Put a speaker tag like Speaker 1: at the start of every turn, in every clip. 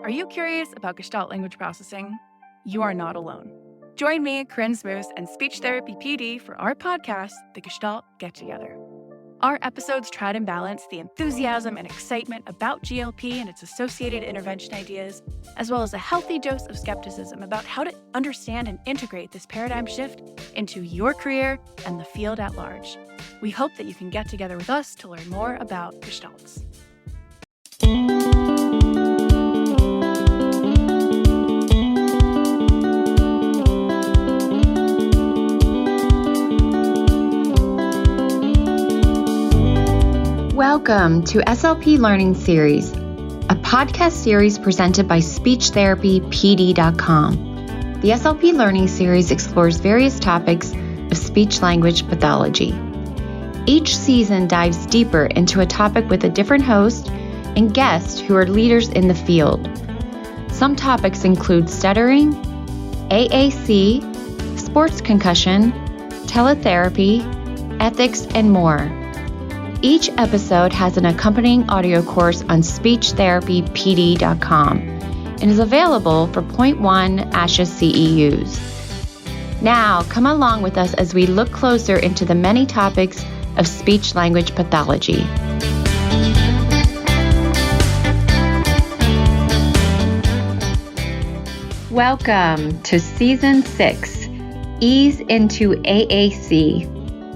Speaker 1: Are you curious about Gestalt language processing? You are not alone. Join me, Corinne Smoose, and Speech Therapy PD for our podcast, The Gestalt Get Together. Our episodes try to balance the enthusiasm and excitement about GLP and its associated intervention ideas, as well as a healthy dose of skepticism about how to understand and integrate this paradigm shift into your career and the field at large. We hope that you can get together with us to learn more about Gestalts.
Speaker 2: Welcome to SLP Learning Series, a podcast series presented by SpeechTherapyPD.com. The SLP Learning Series explores various topics of speech-language pathology. Each season dives deeper into a topic with a different host and guests who are leaders in the field. Some topics include stuttering, AAC, sports concussion, teletherapy, ethics, and more. Each episode has an accompanying audio course on SpeechTherapyPD.com and is available for 0.1 ASHA CEUs. Now, come along with us as we look closer into the many topics of speech-language pathology. Welcome to Season 6, Ease into AAC.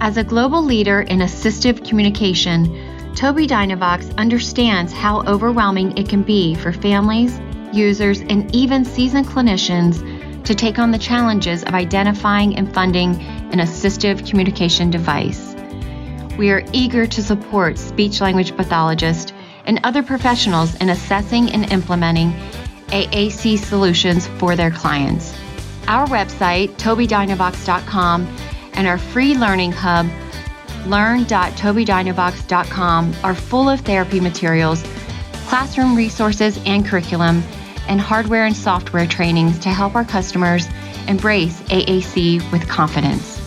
Speaker 2: As a global leader in assistive communication, Tobii Dynavox understands how overwhelming it can be for families, users, and even seasoned clinicians to take on the challenges of identifying and funding an assistive communication device. We are eager to support speech-language pathologists and other professionals in assessing and implementing AAC solutions for their clients. Our website, TobiiDynavox.com, and our free learning hub, learn.tobiidynavox.com, are full of therapy materials, classroom resources and curriculum, and hardware and software trainings to help our customers embrace AAC with confidence.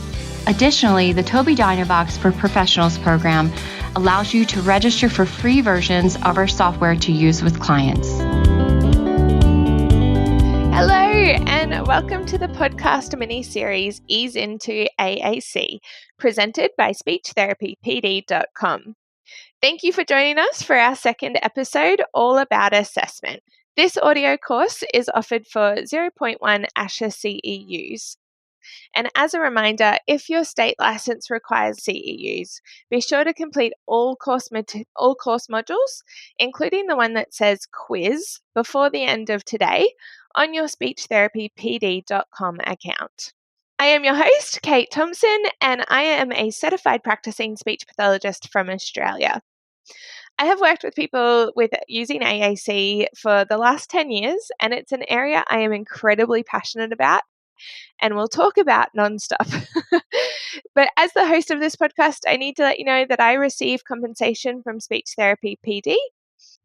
Speaker 2: Additionally, the Tobii Dynavox for Professionals program allows you to register for free versions of our software to use with clients.
Speaker 3: Hello, and welcome to the podcast mini-series Ease into AAC, presented by SpeechTherapyPD.com. Thank you for joining us for our second episode, all about assessment. This audio course is offered for 0.1 ASHA CEUs. And as a reminder, if your state license requires CEUs, be sure to complete all course modules, including the one that says quiz, before the end of today on your SpeechTherapyPD.com account. I am your host, Kate Thomson, and I am a certified practicing speech pathologist from Australia. I have worked with people with using AAC for the last 10 years, and it's an area I am incredibly passionate about and will talk about nonstop. But as the host of this podcast, I need to let you know that I receive compensation from Speech Therapy PD,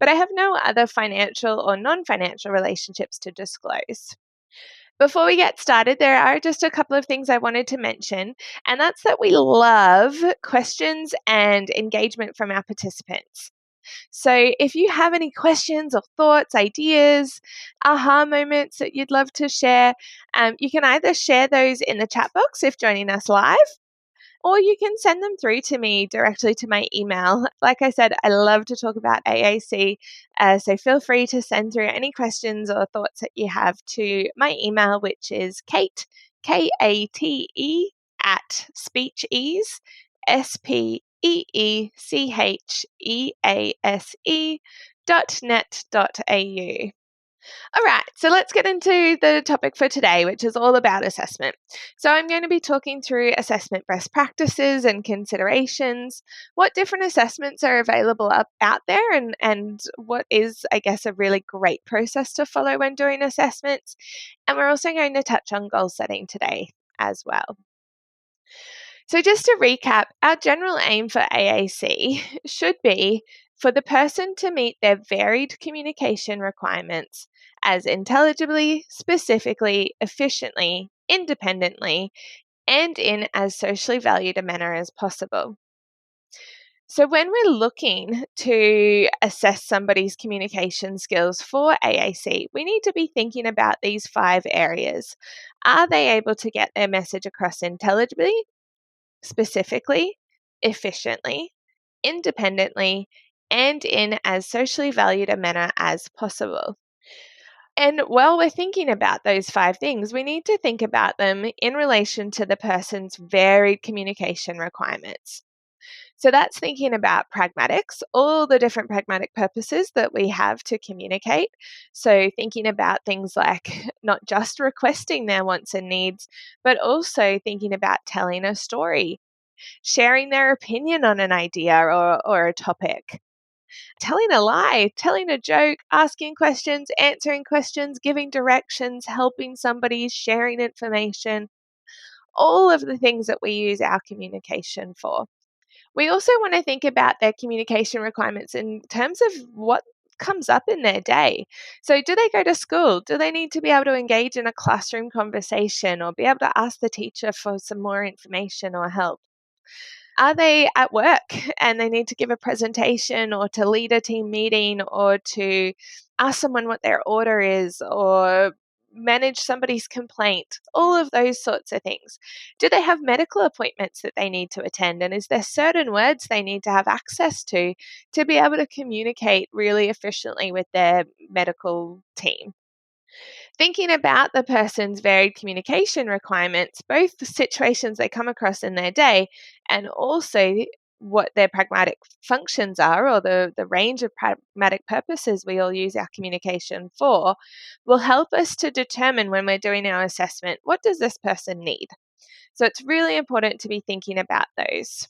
Speaker 3: but I have no other financial or non-financial relationships to disclose. Before we get started, there are just a couple of things I wanted to mention, and that's that we love questions and engagement from our participants. So if you have any questions or thoughts, ideas, aha moments that you'd love to share, you can either share those in the chat box if joining us live, or you can send them through to me directly to my email. Like I said, I love to talk about AAC, so feel free to send through any questions or thoughts that you have to my email, which is Kate, K-A-T-E, @SpeechEase, SpeechEaseASE.net.au. All right, so let's get into the topic for today, which is all about assessment. So I'm going to be talking through assessment best practices and considerations, what different assessments are available out there, and what is, I guess, a really great process to follow when doing assessments. And we're also going to touch on goal setting today as well. So just to recap, our general aim for AAC should be for the person to meet their varied communication requirements as intelligibly, specifically, efficiently, independently, and in as socially valued a manner as possible. So when we're looking to assess somebody's communication skills for AAC, we need to be thinking about these 5 areas. Are they able to get their message across intelligibly, specifically, efficiently, independently, and in as socially valued a manner as possible? And while we're thinking about those 5 things, we need to think about them in relation to the person's varied communication requirements. So that's thinking about pragmatics, all the different pragmatic purposes that we have to communicate. So thinking about things like not just requesting their wants and needs, but also thinking about telling a story, sharing their opinion on an idea or a topic, telling a lie, telling a joke, asking questions, answering questions, giving directions, helping somebody, sharing information, all of the things that we use our communication for. We also want to think about their communication requirements in terms of what comes up in their day. So do they go to school? Do they need to be able to engage in a classroom conversation or be able to ask the teacher for some more information or help? Are they at work and they need to give a presentation or to lead a team meeting or to ask someone what their order is or manage somebody's complaint? All of those sorts of things. Do they have medical appointments that they need to attend? And is there certain words they need to have access to be able to communicate really efficiently with their medical team? Thinking about the person's varied communication requirements, both the situations they come across in their day and also what their pragmatic functions are or the range of pragmatic purposes we all use our communication for, will help us to determine when we're doing our assessment, what does this person need? So it's really important to be thinking about those.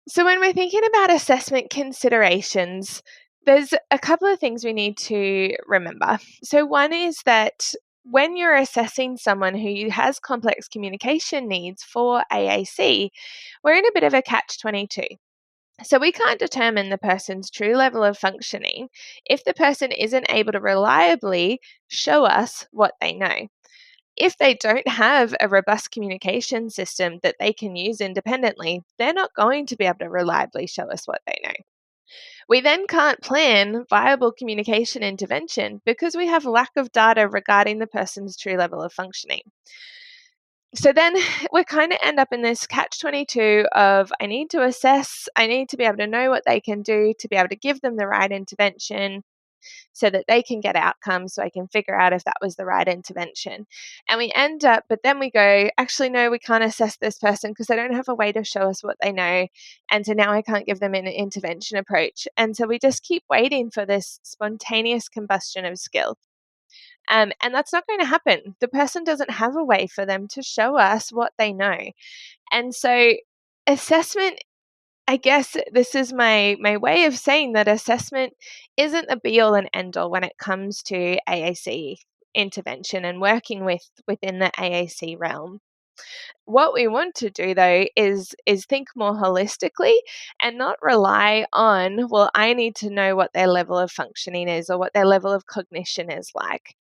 Speaker 3: So when we're thinking about assessment considerations, there's a couple of things we need to remember. So one is that when you're assessing someone who has complex communication needs for AAC, we're in a bit of a catch-22. So we can't determine the person's true level of functioning if the person isn't able to reliably show us what they know. If they don't have a robust communication system that they can use independently, they're not going to be able to reliably show us what they know. We then can't plan viable communication intervention because we have lack of data regarding the person's true level of functioning. So then we kind of end up in this catch-22 of I need to assess, I need to be able to know what they can do to be able to give them the right intervention so that they can get outcomes so I can figure out if that was the right intervention. And we end up, but then we go, actually, no, we can't assess this person because they don't have a way to show us what they know. And so now I can't give them an intervention approach. And so we just keep waiting for this spontaneous combustion of skill. And that's not going to happen. The person doesn't have a way for them to show us what they know. And so assessment, I guess this is my way of saying that assessment isn't the be-all and end-all when it comes to AAC intervention and working within the AAC realm. What we want to do, though, is think more holistically and not rely on, well, I need to know what their level of functioning is or what their level of cognition is like.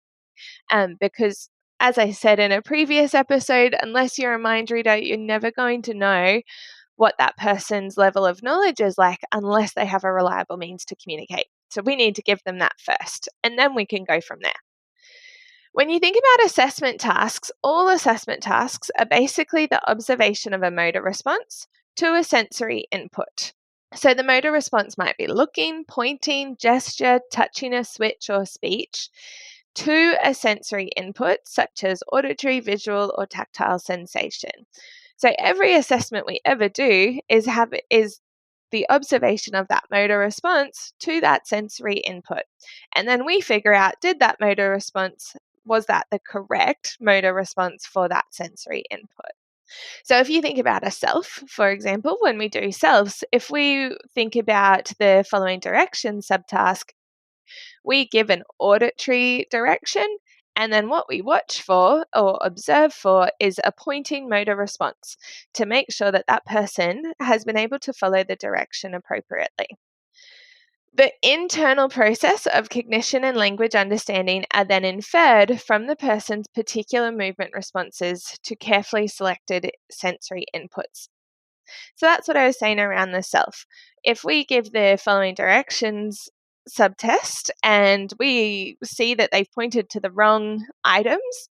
Speaker 3: Because, as I said in a previous episode, unless you're a mind reader, you're never going to know what that person's level of knowledge is like unless they have a reliable means to communicate. So we need to give them that first, and then we can go from there. When you think about assessment tasks, all assessment tasks are basically the observation of a motor response to a sensory input. So the motor response might be looking, pointing, gesture, touching a switch or speech to a sensory input such as auditory, visual, or tactile sensation. So every assessment we ever do is the observation of that motor response to that sensory input. And then we figure out, did that motor response, was that the correct motor response for that sensory input? So if you think about a self, for example, when we do selves, if we think about the following direction subtask, we give an auditory direction, and then what we watch for or observe for is a pointing motor response to make sure that that person has been able to follow the direction appropriately. The internal process of cognition and language understanding are then inferred from the person's particular movement responses to carefully selected sensory inputs. So that's what I was saying around the self. If we give the following directions subtest and we see that they've pointed to the wrong items,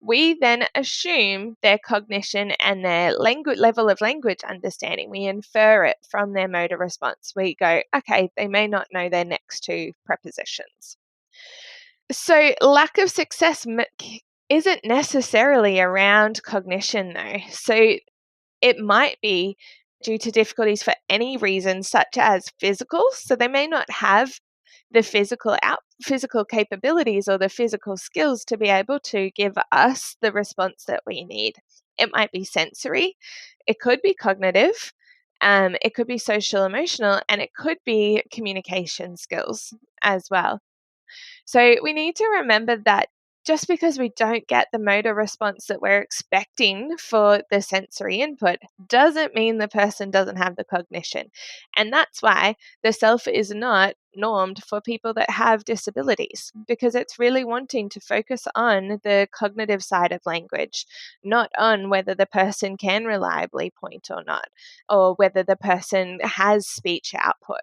Speaker 3: we then assume their cognition and their level of language understanding. We infer it from their motor response. We go, okay, they may not know their next two prepositions. So lack of success isn't necessarily around cognition, though. So it might be due to difficulties for any reason, such as physical. So they may not have the physical capabilities or the physical skills to be able to give us the response that we need. It might be sensory. It could be cognitive. It could be social emotional, and it could be communication skills as well. So we need to remember that just because we don't get the motor response that we're expecting for the sensory input doesn't mean the person doesn't have the cognition. And that's why the self is not normed for people that have disabilities, because it's really wanting to focus on the cognitive side of language, not on whether the person can reliably point or not, or whether the person has speech output.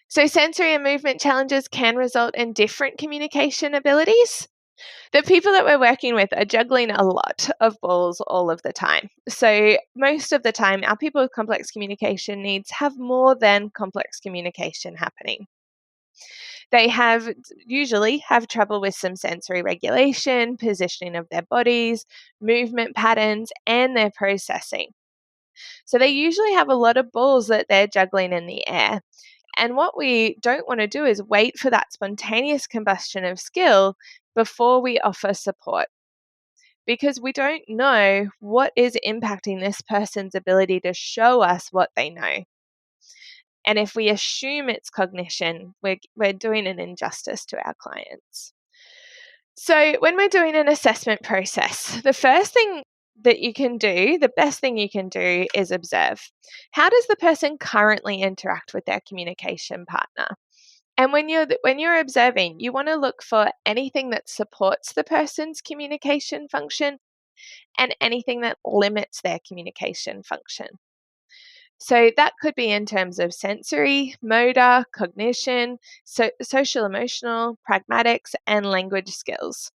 Speaker 3: So sensory and movement challenges can result in different communication abilities. The people that we're working with are juggling a lot of balls all of the time. So most of the time, our people with complex communication needs have more than complex communication happening. They usually have trouble with some sensory regulation, positioning of their bodies, movement patterns, and their processing. So they usually have a lot of balls that they're juggling in the air. And what we don't want to do is wait for that spontaneous combustion of skill before we offer support, because we don't know what is impacting this person's ability to show us what they know. And if we assume it's cognition, we're doing an injustice to our clients. So when we're doing an assessment process, the first thing that you can do, the best thing you can do, is observe. How does the person currently interact with their communication partner? And when you're observing, you want to look for anything that supports the person's communication function and anything that limits their communication function. So that could be in terms of sensory, motor, cognition, social emotional, pragmatics, and language skills.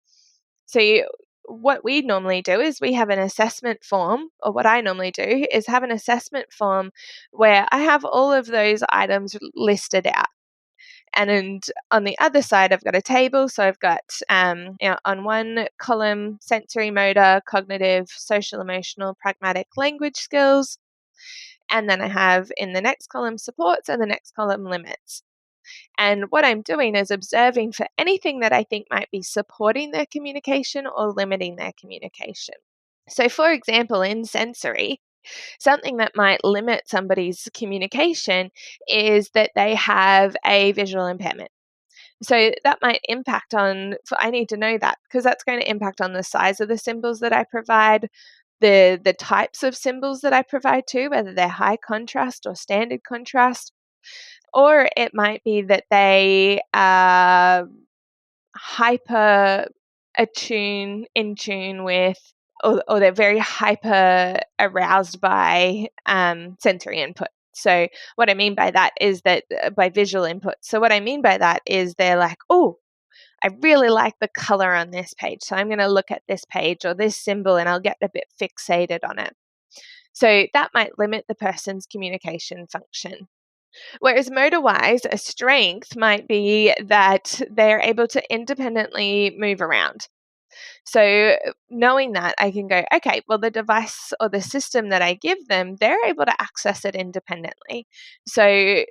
Speaker 3: So what we normally do is we have an assessment form, or what I normally do is have an assessment form where I have all of those items listed out. And on the other side, I've got a table. So I've got, on one column, sensory, motor, cognitive, social, emotional, pragmatic, language skills. And then I have in the next column supports and the next column limits. And what I'm doing is observing for anything that I think might be supporting their communication or limiting their communication. So for example, in sensory, something that might limit somebody's communication is that they have a visual impairment. So that might impact I need to know that, because that's going to impact on the size of the symbols that I provide, the types of symbols that I provide too, whether they're high contrast or standard contrast. Or it might be that they are hyper in tune with, or they're very hyper aroused by sensory input. So what I mean by that is that by visual input. So what I mean by that is they're like, oh, I really like the color on this page. So I'm going to look at this page or this symbol and I'll get a bit fixated on it. So that might limit the person's communication function. Whereas motor-wise, a strength might be that they're able to independently move around. So knowing that, I can go, okay, well, the device or the system that I give them, they're able to access it independently. So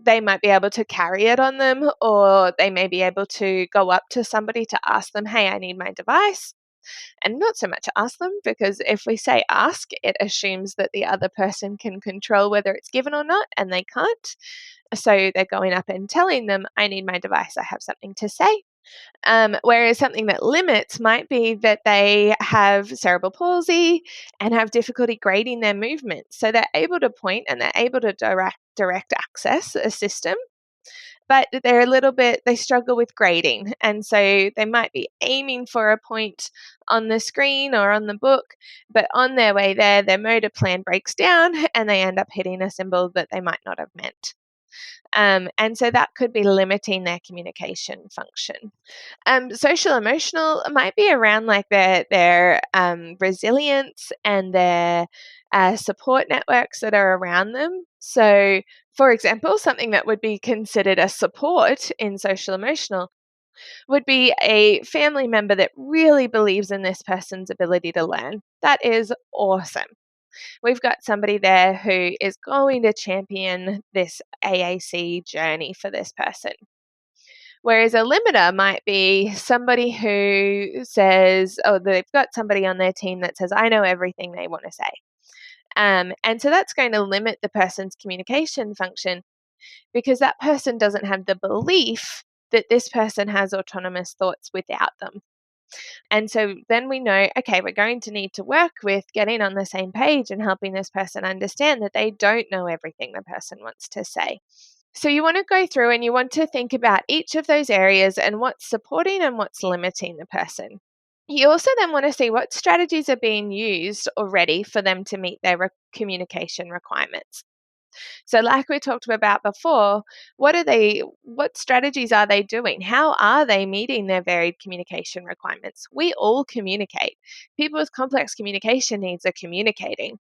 Speaker 3: they might be able to carry it on them, or they may be able to go up to somebody to ask them, hey, I need my device. And not so much ask them, because if we say ask, it assumes that the other person can control whether it's given or not, and they can't. So they're going up and telling them, I need my device, I have something to say. Whereas something that limits might be that they have cerebral palsy and have difficulty grading their movements. So they're able to point and they're able to direct access a system, but they struggle with grading. And so they might be aiming for a point on the screen or on the book, but on their way there, their motor plan breaks down and they end up hitting a symbol that they might not have meant. And so that could be limiting their communication function. Social emotional might be around like their resilience and their support networks that are around them. So, for example, something that would be considered a support in social emotional would be a family member that really believes in this person's ability to learn. That is awesome. We've got somebody there who is going to champion this AAC journey for this person. Whereas a limiter might be somebody who says, they've got somebody on their team that says, I know everything they want to say. And so that's going to limit the person's communication function because that person doesn't have the belief that this person has autonomous thoughts without them. And so then we know, okay, we're going to need to work with getting on the same page and helping this person understand that they don't know everything the person wants to say. So you want to go through and you want to think about each of those areas and what's supporting and what's limiting the person. You also then want to see what strategies are being used already for them to meet their communication requirements. So like we talked about before, what strategies are they doing? How are they meeting their varied communication requirements? We all communicate. People with complex communication needs are communicating.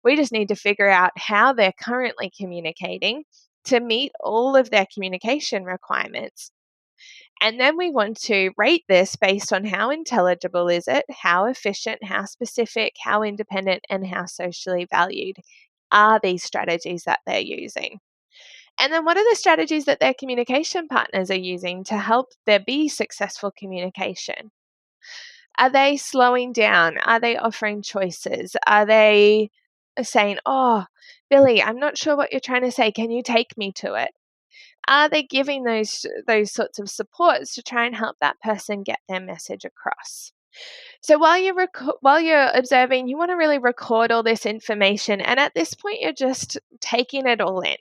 Speaker 3: We just need to figure out how they're currently communicating to meet all of their communication requirements. And then we want to rate this based on how intelligible is it, how efficient, how specific, how independent, and how socially valued are these strategies that they're using. And then what are the strategies that their communication partners are using to help there be successful communication? Are they slowing down? Are they offering choices? Are they saying, oh, Billy, I'm not sure what you're trying to say. Can you take me to it? Are they giving those sorts of supports to try and help that person get their message across? So while you're observing, you want to really record all this information. And at this point, you're just taking it all in.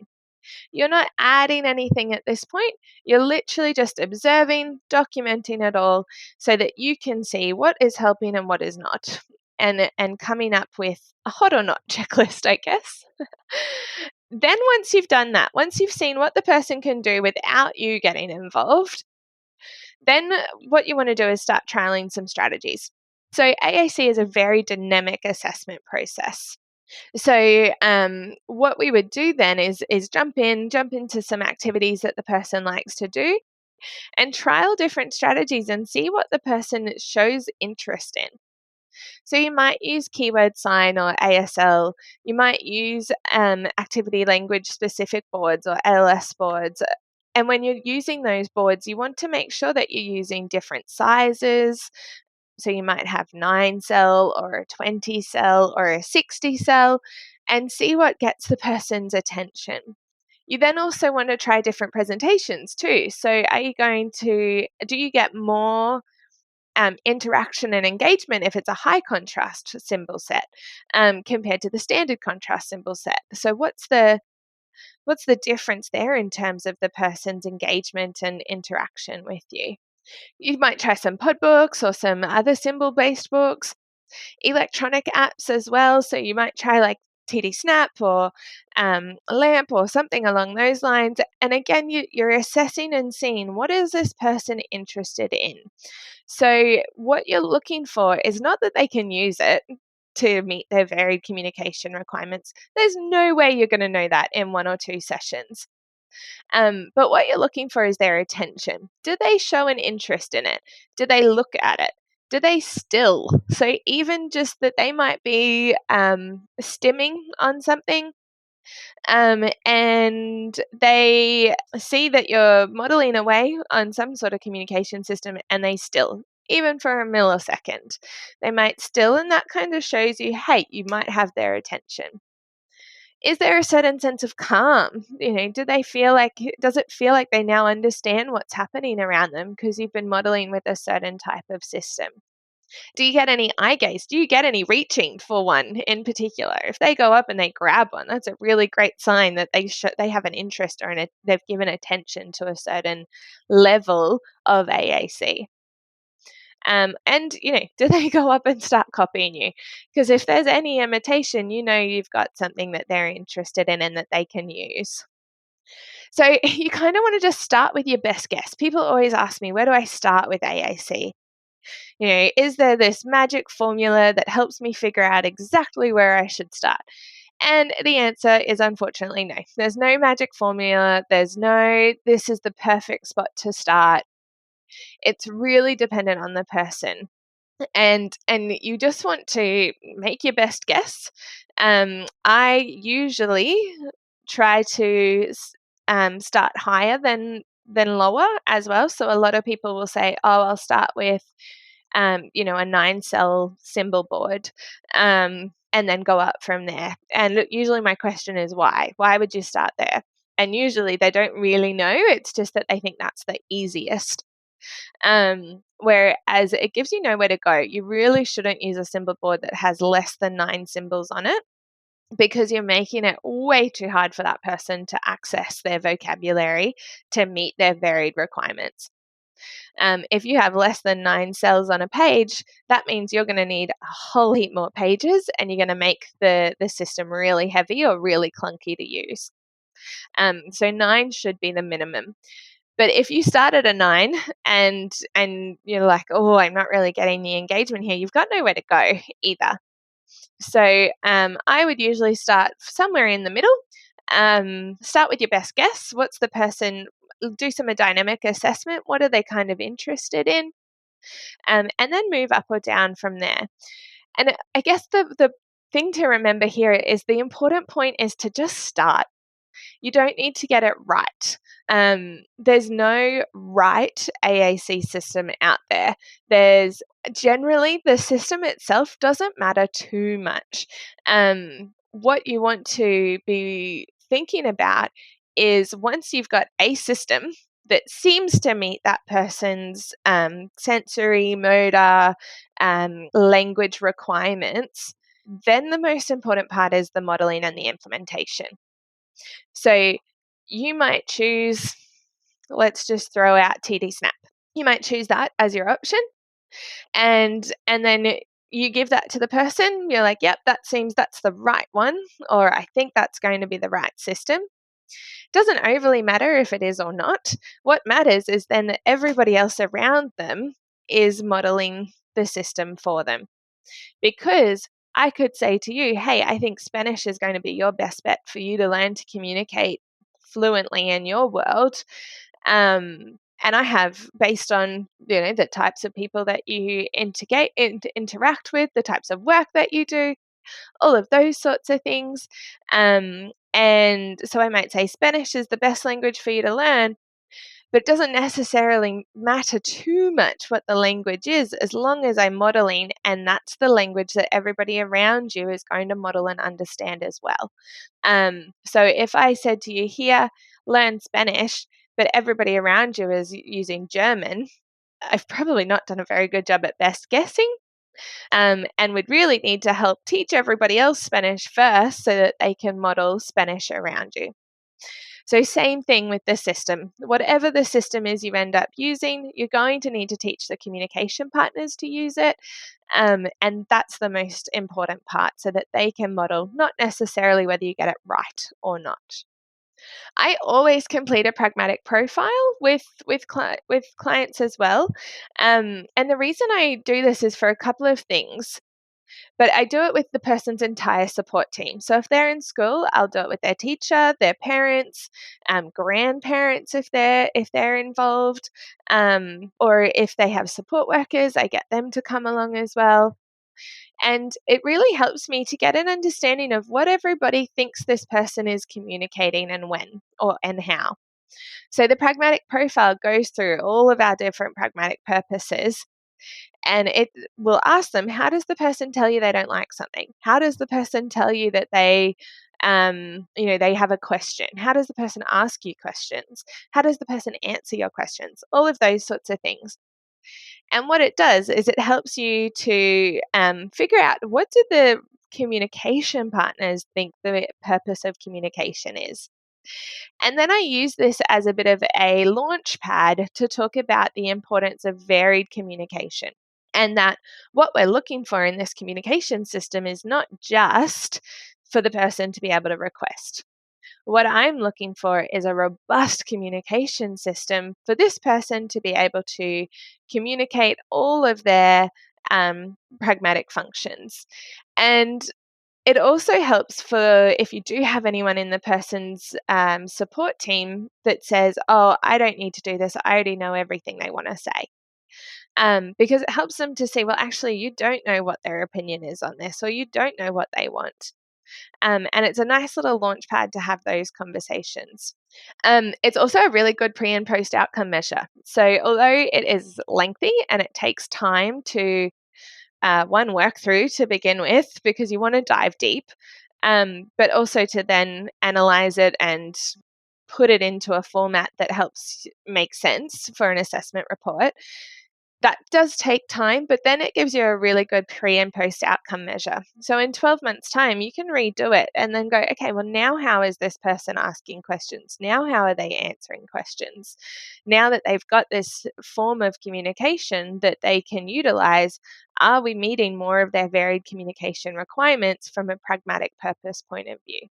Speaker 3: You're not adding anything at this point. You're literally just observing, documenting it all so that you can see what is helping and what is not. And coming up with a hot or not checklist, I guess. Then once you've done that, once you've seen what the person can do without you getting involved, then what you want to do is start trialing some strategies. So AAC is a very dynamic assessment process. So what we would do then is jump into some activities that the person likes to do and trial different strategies and see what the person shows interest in. So you might use keyword sign or ASL. You might use activity language specific boards or ALS boards. And when you're using those boards, you want to make sure that you're using different sizes. So you might have 9 cell or a 20 cell or a 60 cell and see what gets the person's attention. You then also want to try different presentations too. So do you get more interaction and engagement if it's a high contrast symbol set compared to the standard contrast symbol set? So what's the difference there in terms of the person's engagement and interaction with you? You might try some pod books or some other symbol-based books, electronic apps as well. So you might try like TD Snap or LAMP or something along those lines. And again, you're assessing and seeing what is this person interested in. So what you're looking for is not that they can use it to meet their varied communication requirements. There's no way you're going to know that in 1 or 2 sessions. But what you're looking for is their attention. Do they show an interest in it? Do they look at it? Do they still? So even just that they might be stimming on something and they see that you're modeling away on some sort of communication system and they still, even for a millisecond, they might still, and that kind of shows you, hey, you might have their attention. Is there a certain sense of calm? Does it feel like they now understand what's happening around them because you've been modeling with a certain type of system? Do you get any eye gaze? Do you get any reaching for one in particular? If they go up and they grab one, that's a really great sign that they have an interest or they've given attention to a certain level of AAC. And, do they go up and start copying you? Because if there's any imitation, you've got something that they're interested in and that they can use. So you kind of want to just start with your best guess. People always ask me, where do I start with AAC? Is there this magic formula that helps me figure out exactly where I should start? And the answer is unfortunately no. There's no magic formula. There's no, this is the perfect spot to start. It's really dependent on the person. And you just want to make your best guess. I usually try to start higher than lower as well. So a lot of people will say, oh, I'll start with a 9-cell symbol board, and then go up from there. And usually my question is why? Why would you start there? And usually they don't really know. It's just that they think that's the easiest. Whereas it gives you nowhere to go. You really shouldn't use a symbol board that has less than 9 symbols on it, because you're making it way too hard for that person to access their vocabulary to meet their varied requirements. If you have less than 9 cells on a page, that means you're going to need a whole heap more pages, and you're going to make the system really heavy or really clunky to use. So 9 should be the minimum. But if you start at a 9 and you're like, oh, I'm not really getting the engagement here, you've got nowhere to go either. So I would usually start somewhere in the middle. Start with your best guess. What's the person? Do some dynamic assessment. What are they kind of interested in? And then move up or down from there. And I guess the thing to remember here is the important point is to just start. You don't need to get it right. There's no right AAC system out there. There's generally, the system itself doesn't matter too much. What you want to be thinking about is, once you've got a system that seems to meet that person's sensory, motor, language requirements, then the most important part is the modeling and the implementation. So you might choose, let's just throw out TD Snap. You might choose that as your option. And then you give that to the person. You're like, yep, that's the right one, or I think that's going to be the right system. Doesn't overly matter if it is or not. What matters is then that everybody else around them is modeling the system for them. Because I could say to you, hey, I think Spanish is going to be your best bet for you to learn to communicate fluently in your world. And I have, based on the types of people that you interact with, the types of work that you do, all of those sorts of things. And so I might say Spanish is the best language for you to learn, but it doesn't necessarily matter too much what the language is, as long as I'm modeling, and that's the language that everybody around you is going to model and understand as well. So if I said to you here, learn Spanish, but everybody around you is using German, I've probably not done a very good job at best guessing. And would really need to help teach everybody else Spanish first so that they can model Spanish around you. So same thing with the system. Whatever the system is you end up using, you're going to need to teach the communication partners to use it. And that's the most important part, so that they can model, not necessarily whether you get it right or not. I always complete a pragmatic profile with clients as well. And the reason I do this is for a couple of things. But I do it with the person's entire support team. So if they're in school, I'll do it with their teacher, their parents, grandparents if they're involved, or if they have support workers, I get them to come along as well. And it really helps me to get an understanding of what everybody thinks this person is communicating and when and how. So the pragmatic profile goes through all of our different pragmatic purposes. And it will ask them, how does the person tell you they don't like something? How does the person tell you that they have a question? How does the person ask you questions? How does the person answer your questions? All of those sorts of things. And what it does is it helps you to figure out, what do the communication partners think the purpose of communication is. And then I use this as a bit of a launch pad to talk about the importance of varied communication. And that what we're looking for in this communication system is not just for the person to be able to request. What I'm looking for is a robust communication system for this person to be able to communicate all of their pragmatic functions. And it also helps for if you do have anyone in the person's support team that says, oh, I don't need to do this, I already know everything they want to say. Because it helps them to see, well, actually, you don't know what their opinion is on this, or you don't know what they want. And it's a nice little launch pad to have those conversations. It's also a really good pre and post outcome measure. So although it is lengthy and it takes time to work through to begin with, because you want to dive deep, but also to then analyze it and put it into a format that helps make sense for an assessment report. That does take time, but then it gives you a really good pre and post outcome measure. So in 12 months' time, you can redo it and then go, okay, well, now how is this person asking questions? Now how are they answering questions? Now that they've got this form of communication that they can utilize, are we meeting more of their varied communication requirements from a pragmatic purpose point of view?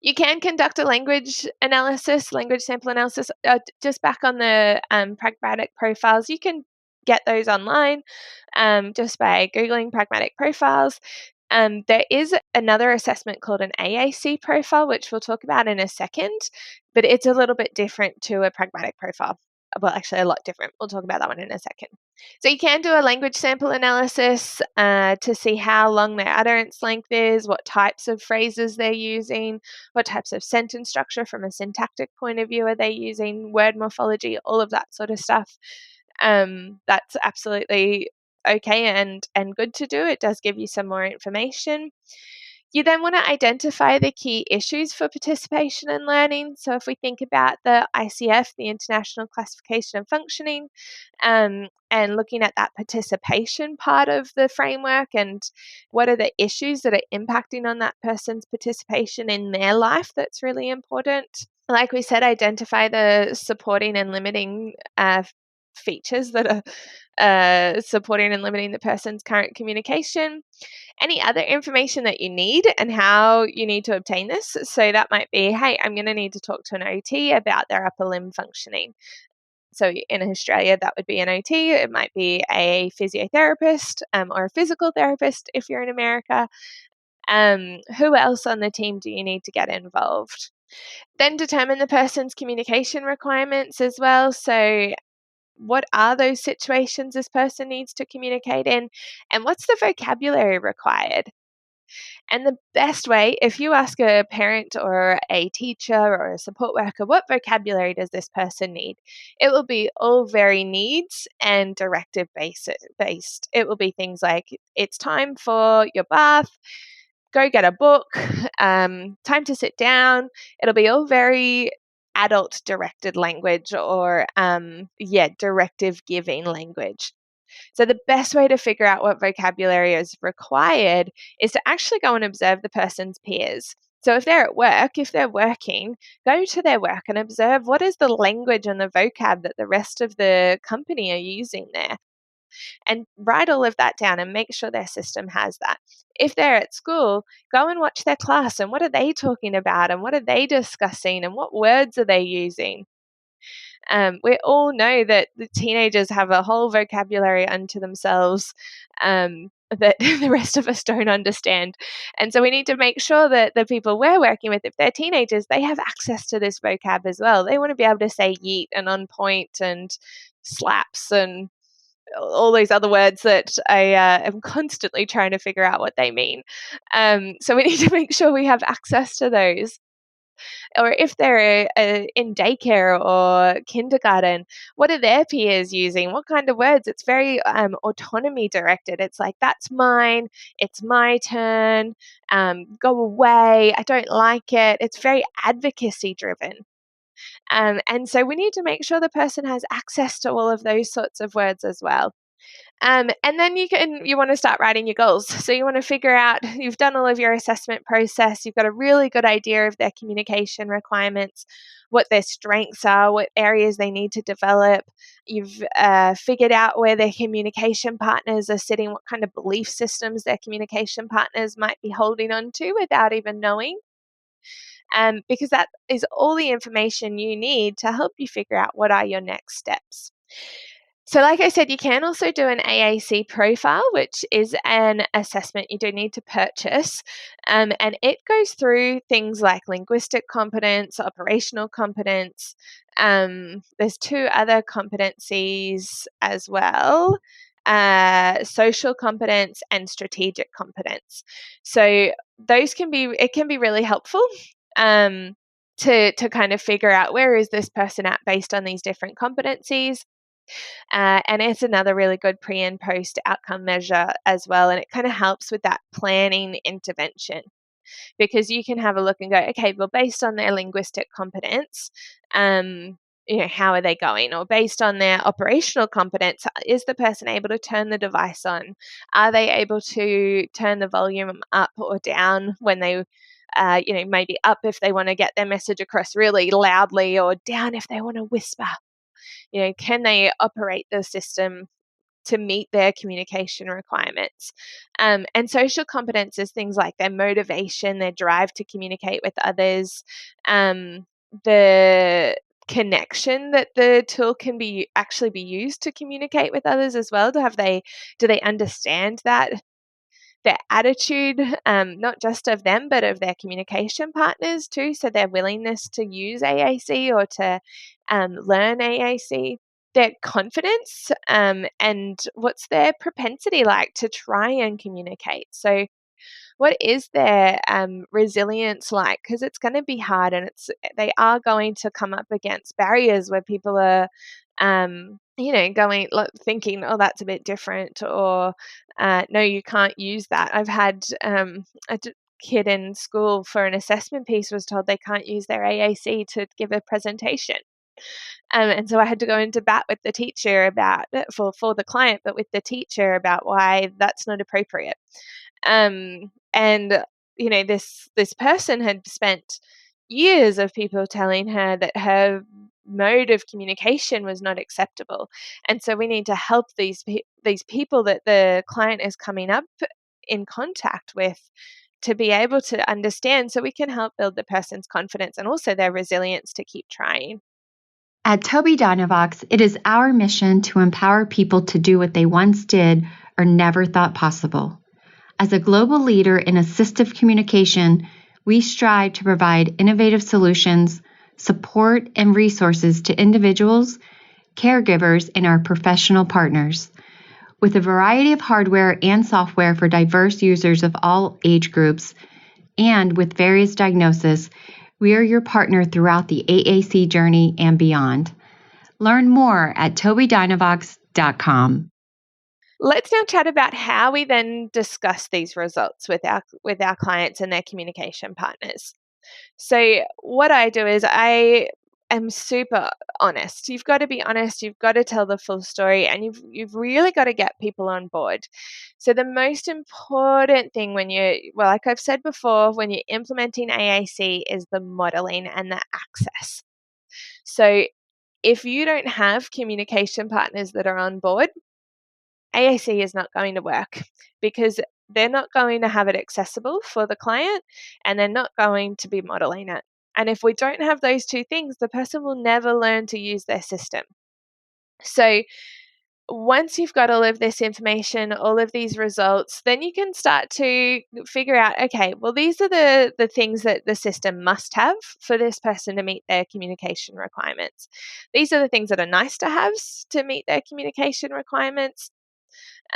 Speaker 3: You can conduct a language sample analysis, just back on the pragmatic profiles. You can get those online just by Googling pragmatic profiles. There is another assessment called an AAC profile, which we'll talk about in a second, but it's a little bit different to a pragmatic profile. Well, actually a lot different. We'll talk about that one in a second. So you can do a language sample analysis to see how long their utterance length is, what types of phrases they're using, what types of sentence structure from a syntactic point of view are they using, word morphology, all of that sort of stuff. That's absolutely okay and good to do. It does give you some more information. You then want to identify the key issues for participation and learning. So if we think about the ICF, the International Classification of Functioning, and looking at that participation part of the framework and what are the issues that are impacting on that person's participation in their life, that's really important. Like we said, identify the supporting and limiting features that are supporting and limiting the person's current communication. Any other information that you need and how you need to obtain this. So that might be, hey, I'm going to need to talk to an OT about their upper limb functioning. So in Australia, that would be an OT. It might be a physiotherapist or a physical therapist if you're in America. Who else on the team do you need to get involved? Then determine the person's communication requirements as well. So what are those situations this person needs to communicate in, and what's the vocabulary required? And the best way, if you ask a parent or a teacher or a support worker, what vocabulary does this person need? It will be all very needs and directive based. It will be things like, it's time for your bath, go get a book, time to sit down. It'll be all very adult directed language or directive giving language. So the best way to figure out what vocabulary is required is to actually go and observe the person's peers. So if they're at work, if they're working, go to their work and observe what is the language and the vocab that the rest of the company are using there. And write all of that down and make sure their system has that. If they're at school, go and watch their class and what are they talking about and what are they discussing and what words are they using. We all know that the teenagers have a whole vocabulary unto themselves that the rest of us don't understand. And so we need to make sure that the people we're working with, if they're teenagers, they have access to this vocab as well. They want to be able to say yeet and on point and slaps and all these other words that I am constantly trying to figure out what they mean. So we need to make sure we have access to those. Or if they're in daycare or kindergarten, what are their peers using? What kind of words? It's very autonomy directed. It's like, that's mine. It's my turn. Go away. I don't like it. It's very advocacy driven. And so we need to make sure the person has access to all of those sorts of words as well. And then you want to start writing your goals. So you want to figure out, you've done all of your assessment process, you've got a really good idea of their communication requirements, what their strengths are, what areas they need to develop. You've figured out where their communication partners are sitting, what kind of belief systems their communication partners might be holding on to without even knowing. Because that is all the information you need to help you figure out what are your next steps. So like I said, you can also do an AAC profile, which is an assessment you do need to purchase. And it goes through things like linguistic competence, operational competence. There's 2 other competencies as well, social competence and strategic competence. So those can be really helpful to kind of figure out where is this person at based on these different competencies. And it's another really good pre and post outcome measure as well. And it kind of helps with that planning intervention, because you can have a look and go, okay, well, based on their linguistic competence, how are they going? Or based on their operational competence, is the person able to turn the device on? Are they able to turn the volume up or down when they maybe up if they want to get their message across really loudly, or down if they want to whisper? Can they operate the system to meet their communication requirements? And social competence is things like their motivation, their drive to communicate with others, the connection that the tool can actually be used to communicate with others as well. Do they understand that? Their attitude, not just of them, but of their communication partners too. So their willingness to use AAC or to learn AAC, their confidence, and what's their propensity like to try and communicate. So what is their resilience like? Because it's going to be hard, and they are going to come up against barriers where people are thinking, oh, that's a bit different, or no, you can't use that. I've had a kid in school for an assessment piece was told they can't use their AAC to give a presentation. And so I had to go into bat with the teacher about for the client, but with the teacher about why that's not appropriate. And this person had spent years of people telling her that her mode of communication was not acceptable, and so we need to help these people that the client is coming up in contact with to be able to understand, so we can help build the person's confidence and also their resilience to keep trying.
Speaker 2: At Tobii Dynavox, it is our mission to empower people to do what they once did or never thought possible. As a global leader in assistive communication, we strive to provide innovative solutions, support, and resources to individuals, caregivers, and our professional partners. With a variety of hardware and software for diverse users of all age groups, and with various diagnoses, we are your partner throughout the AAC journey and beyond. Learn more at tobiidynavox.com.
Speaker 3: Let's now chat about how we then discuss these results with our clients and their communication partners. So what I do is I am super honest. You've got to be honest. You've got to tell the full story, and you've really got to get people on board. So the most important thing like I've said before, when you're implementing AAC is the modeling and the access. So if you don't have communication partners that are on board, AAC is not going to work, because they're not going to have it accessible for the client, and they're not going to be modeling it. And if we don't have those 2 things, the person will never learn to use their system. So once you've got all of this information, all of these results, then you can start to figure out, okay, well, these are the things that the system must have for this person to meet their communication requirements. These are the things that are nice to have to meet their communication requirements.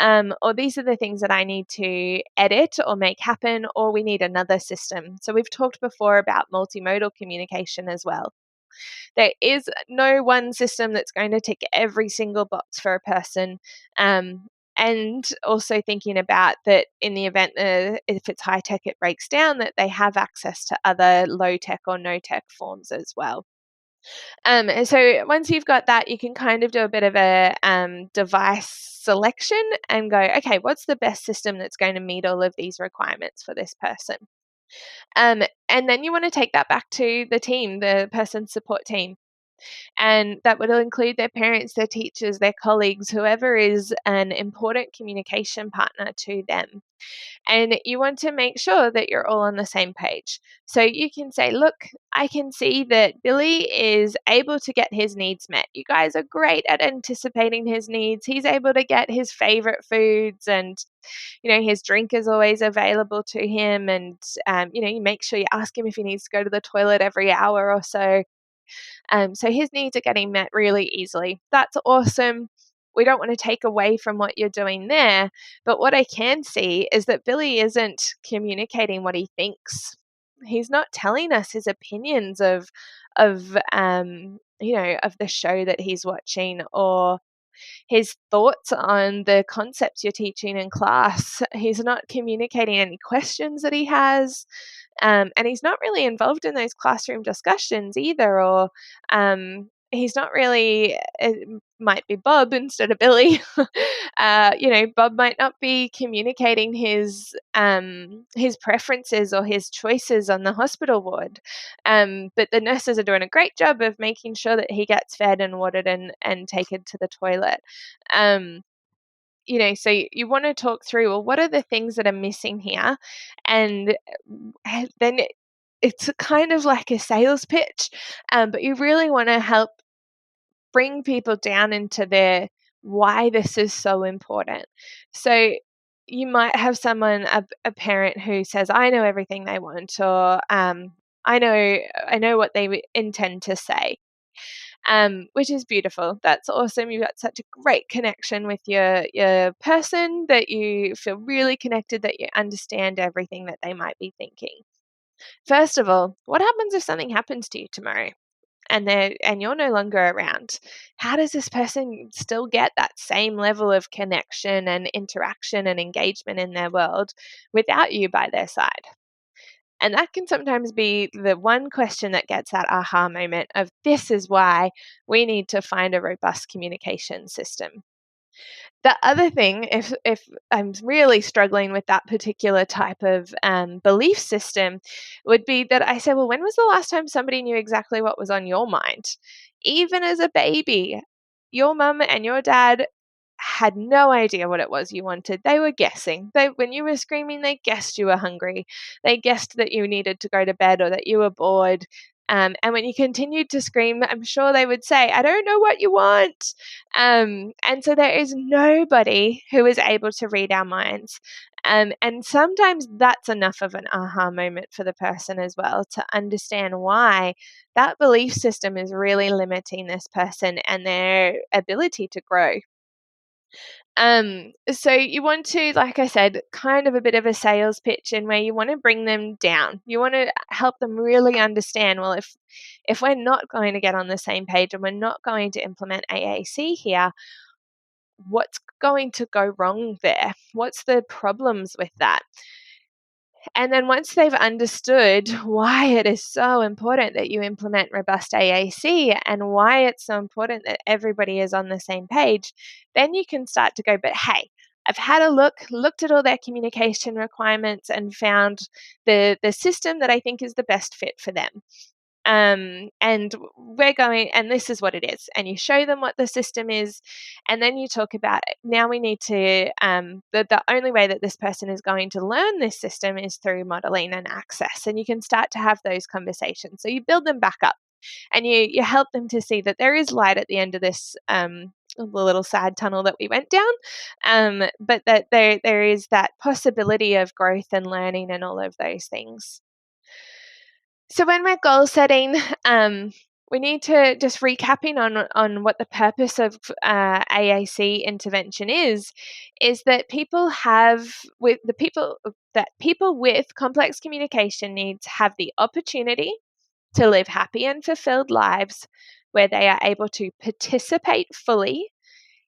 Speaker 3: Or these are the things that I need to edit or make happen, or we need another system. So we've talked before about multimodal communication as well. There is no one system that's going to tick every single box for a person. And also thinking about that in the event if it's high tech, it breaks down, that they have access to other low tech or no tech forms as well. So once you've got that, you can kind of do a bit of a device selection and go, okay, what's the best system that's going to meet all of these requirements for this person? And then you want to take that back to the team, the person's support team. And that would include their parents, their teachers, their colleagues, whoever is an important communication partner to them. And you want to make sure that you're all on the same page. So you can say, look, I can see that Billy is able to get his needs met. You guys are great at anticipating his needs. He's able to get his favorite foods, and his drink is always available to him. And you make sure you ask him if he needs to go to the toilet every hour or so. So his needs are getting met really easily. That's awesome. We don't want to take away from what you're doing there. But what I can see is that Billy isn't communicating what he thinks. He's not telling us his opinions of the show that he's watching, or his thoughts on the concepts you're teaching in class. He's not communicating any questions that he has. And he's not really involved in those classroom discussions either, or he's not really, it might be Bob instead of Billy. Bob might not be communicating his preferences or his choices on the hospital ward. But the nurses are doing a great job of making sure that he gets fed and watered and taken to the toilet. So you want to talk through, well, what are the things that are missing here? And then it's kind of like a sales pitch, but you really want to help bring people down into their why this is so important. So you might have someone, a parent who says, I know everything they want, or I know what they intend to say. Which is beautiful. That's awesome. You've got such a great connection with your person that you feel really connected, that you understand everything that they might be thinking. First of all, what happens if something happens to you tomorrow and you're no longer around? How does this person still get that same level of connection and interaction and engagement in their world without you by their side? And that can sometimes be the one question that gets that aha moment of, this is why we need to find a robust communication system. The other thing, if I'm really struggling with that particular type of belief system, would be that I say, well, when was the last time somebody knew exactly what was on your mind? Even as a baby, your mum and your dad had no idea what it was you wanted. They were guessing. When you were screaming, they guessed you were hungry. They guessed that you needed to go to bed or that you were bored. And when you continued to scream, I'm sure they would say, I don't know what you want. And so there is nobody who is able to read our minds. And sometimes that's enough of an aha moment for the person as well, to understand why that belief system is really limiting this person and their ability to grow. So you want to, like I said, kind of a bit of a sales pitch, in where you want to bring them down. You want to help them really understand, well, if we're not going to get on the same page and we're not going to implement AAC here, what's going to go wrong there? What's the problems with that? And then once they've understood why it is so important that you implement robust AAC and why it's so important that everybody is on the same page, then you can start to go, but hey, I've had a looked at all their communication requirements and found the system that I think is the best fit for them. And we're going, and this is what it is. And you show them what the system is, and then you talk about it. Now we need to, the only way that this person is going to learn this system is through modeling and access. And you can start to have those conversations. So you build them back up, and you help them to see that there is light at the end of this, the little sad tunnel that we went down, but that there is that possibility of growth and learning and all of those things. So when we're goal setting, we need to just recapping on what the purpose of AAC intervention is that people with complex communication needs have the opportunity to live happy and fulfilled lives where they are able to participate fully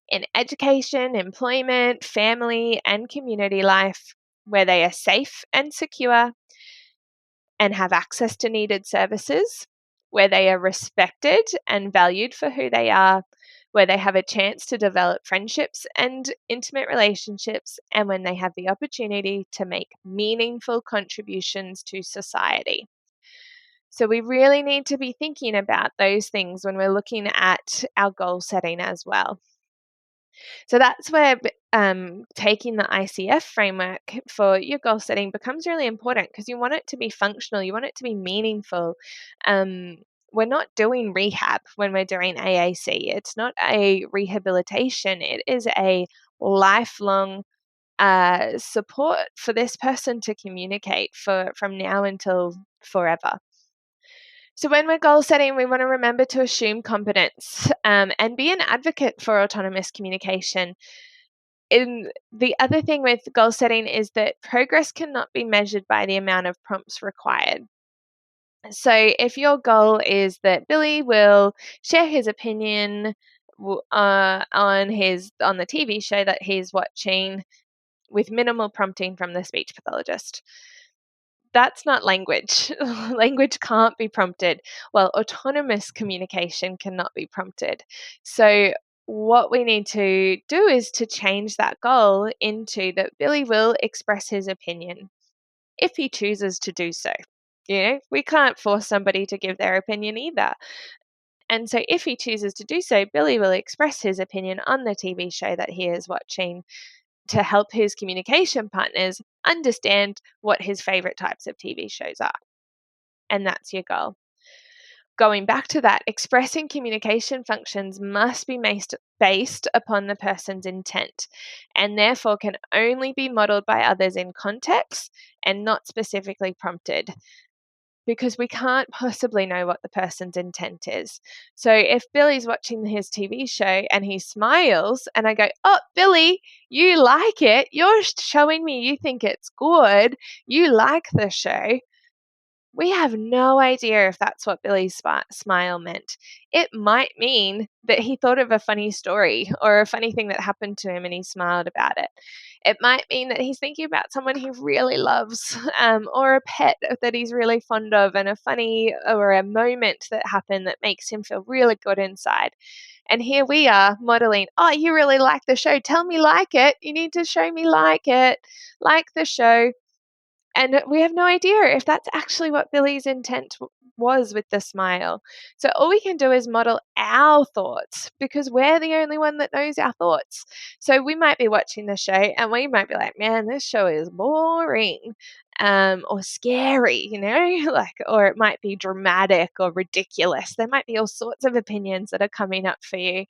Speaker 3: in education, employment, family, and community life, where they are safe and secure and have access to needed services, where they are respected and valued for who they are, where they have a chance to develop friendships and intimate relationships, and when they have the opportunity to make meaningful contributions to society. So we really need to be thinking about those things when we're looking at our goal setting as well. So that's where taking the ICF framework for your goal setting becomes really important, because you want it to be functional, you want it to be meaningful. We're not doing rehab when we're doing AAC. It's not a rehabilitation. It is a lifelong support for this person to communicate from now until forever. So when we're goal setting, we want to remember to assume competence and be an advocate for autonomous communication. The other thing with goal setting is that progress cannot be measured by the amount of prompts required. So if your goal is that Billy will share his opinion on the TV show that he's watching with minimal prompting from the speech pathologist, that's not language. Language can't be prompted. Well, autonomous communication cannot be prompted. So what we need to do is to change that goal into that Billy will express his opinion if he chooses to do so. We can't force somebody to give their opinion either. And so if he chooses to do so, Billy will express his opinion on the TV show that he is watching to help his communication partners understand what his favorite types of TV shows are. And that's your goal. Going back to that, expressing communication functions must be based upon the person's intent, and therefore can only be modeled by others in context and not specifically prompted, because we can't possibly know what the person's intent is. So if Billy's watching his TV show and he smiles and I go, "Oh, Billy, you like it. You're showing me you think it's good. You like the show." We have no idea if that's what Billy's smile meant. It might mean that he thought of a funny story or a funny thing that happened to him and he smiled about it. It might mean that he's thinking about someone he really loves, or a pet that he's really fond of, and a funny or a moment that happened that makes him feel really good inside. And here we are modeling, "Oh, you really like the show. Tell me like it. You need to show me like it. Like the show." And we have no idea if that's actually what Billy's intent was with the smile. So all we can do is model our thoughts, because we're the only one that knows our thoughts. So we might be watching the show and we might be like, "Man, this show is boring." Or scary, or it might be dramatic or ridiculous. There might be all sorts of opinions that are coming up for you.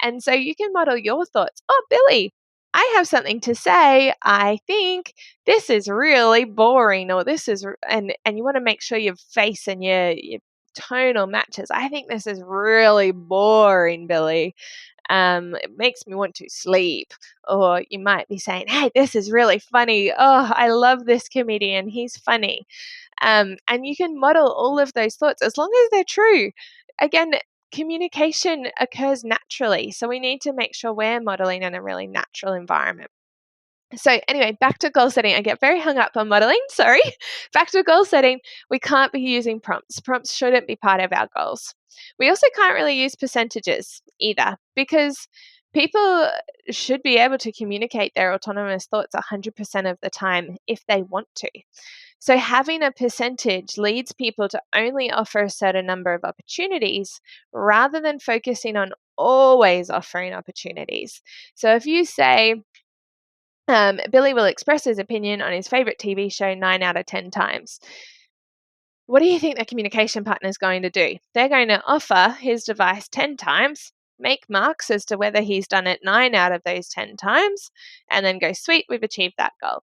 Speaker 3: And so you can model your thoughts. "Oh, Billy, I have something to say. I think this is really boring," or this is, and you want to make sure your face and your tonal matches. "I think this is really boring, Billy. It makes me want to sleep." Or you might be saying, "Hey, this is really funny. Oh, I love this comedian. He's funny." And you can model all of those thoughts as long as they're true. Again, communication occurs naturally, so we need to make sure we're modeling in a really natural environment. So anyway, back to goal setting. I get very hung up on modeling, sorry. Back to goal setting, we can't be using prompts. Prompts shouldn't be part of our goals. We also can't really use percentages either, because people should be able to communicate their autonomous thoughts 100% of the time if they want to. So having a percentage leads people to only offer a certain number of opportunities rather than focusing on always offering opportunities. So if you say, Billy will express his opinion on his favorite TV show 9 out of 10 times, what do you think the communication partner is going to do? They're going to offer his device 10 times, make marks as to whether he's done it 9 out of those 10 times, and then go, "Sweet, we've achieved that goal."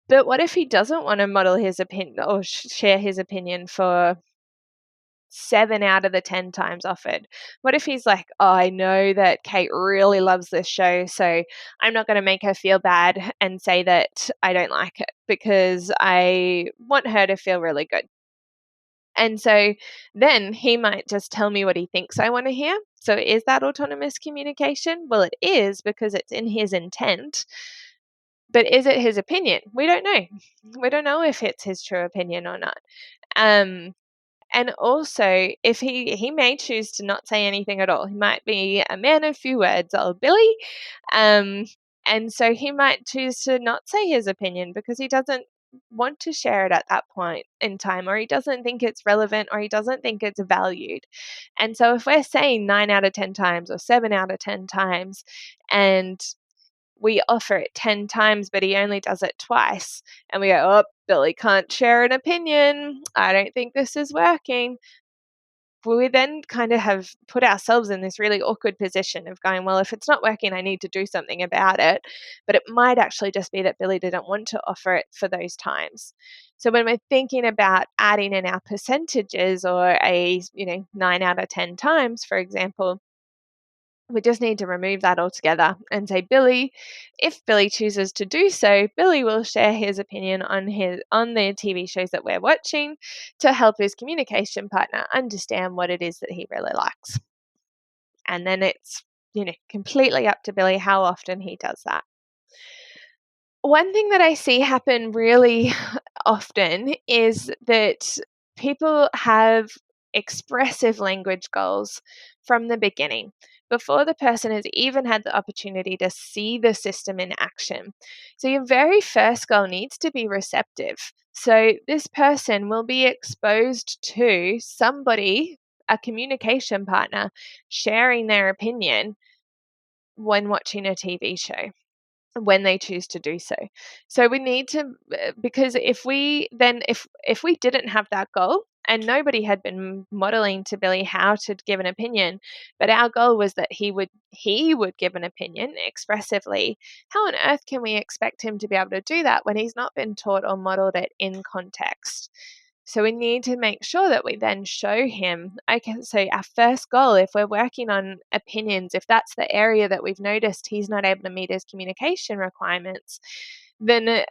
Speaker 3: But what if he doesn't want to model his opinion or share his opinion for 7 out of the 10 times offered? What if he's like, "Oh, I know that Kate really loves this show, so I'm not going to make her feel bad and say that I don't like it, because I want her to feel really good." And so then he might just tell me what he thinks I want to hear. So is that autonomous communication? Well, it is, because it's in his intent. But is it his opinion? We don't know. We don't know if it's his true opinion or not. And also, if he may choose to not say anything at all. He might be a man of few words, old Billy. And so he might choose to not say his opinion because he doesn't want to share it at that point in time, or he doesn't think it's relevant, or he doesn't think it's valued. And so if we're saying 9 out of 10 times or 7 out of 10 times, and we offer it 10 times, but he only does it twice, and we go, oh, Billy can't share an opinion, I don't think this is working, we then kind of have put ourselves in this really awkward position of going, well, if it's not working, I need to do something about it. But it might actually just be that Billy didn't want to offer it for those times. So when we're thinking about adding in our percentages, or 9 out of 10 times, for example, we just need to remove that altogether and say, Billy, if Billy chooses to do so, Billy will share his opinion on the TV shows that we're watching to help his communication partner understand what it is that he really likes. And then it's, completely up to Billy how often he does that. One thing that I see happen really often is that people have expressive language goals from the beginning, before the person has even had the opportunity to see the system in action. So your very first goal needs to be receptive. So this person will be exposed to somebody, a communication partner, sharing their opinion when watching a TV show, when they choose to do so. So we need to, because if we didn't have that goal and nobody had been modeling to Billy how to give an opinion, but our goal was that he would give an opinion expressively, how on earth can we expect him to be able to do that when he's not been taught or modeled it in context? So we need to make sure that we then show him, okay, so our first goal, if we're working on opinions, if that's the area that we've noticed he's not able to meet his communication requirements, then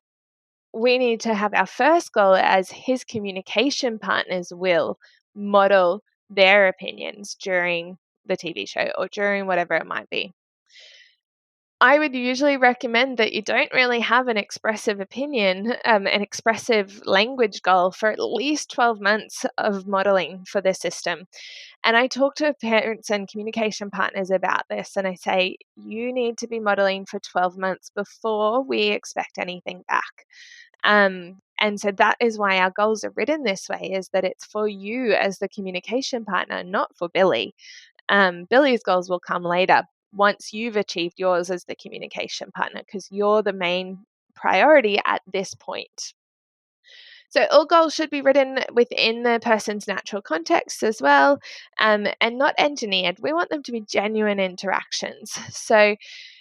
Speaker 3: we need to have our first goal as his communication partners will model their opinions during the TV show or during whatever it might be. I would usually recommend that you don't really have an expressive opinion, an expressive language goal for at least 12 months of modeling for this system. And I talk to parents and communication partners about this, and I say, you need to be modeling for 12 months before we expect anything back. And so that is why our goals are written this way, is that it's for you as the communication partner, not for Billy. Billy's goals will come later, once you've achieved yours as the communication partner, because you're the main priority at this point. So all goals should be written within the person's natural context as well, and not engineered. We want them to be genuine interactions. So,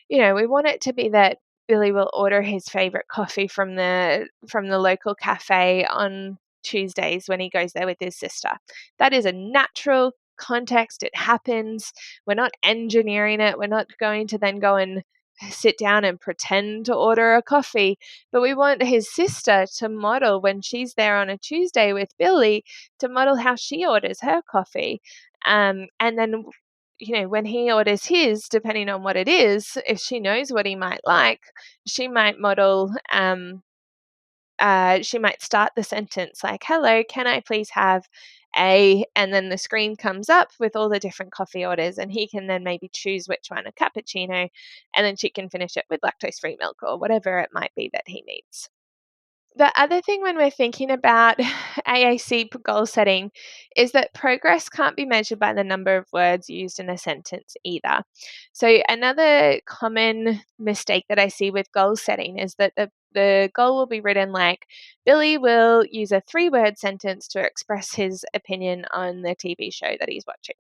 Speaker 3: we want it to be that Billy will order his favorite coffee from the local cafe on Tuesdays when he goes there with his sister. That is a natural context. It happens. We're not engineering it. We're not going to then go and sit down and pretend to order a coffee, but we want his sister to model, when she's there on a Tuesday with Billy, to model how she orders her coffee. And then, when he orders his, depending on what it is, if she knows what he might like, she might model, she might start the sentence like, hello, can I please have a, and then the screen comes up with all the different coffee orders, and he can then maybe choose which one, a cappuccino, and then she can finish it with lactose-free milk or whatever it might be that he needs. The other thing when we're thinking about AAC goal setting is that progress can't be measured by the number of words used in a sentence either. So another common mistake that I see with goal setting is that the goal will be written like, Billy will use a 3-word sentence to express his opinion on the TV show that he's watching.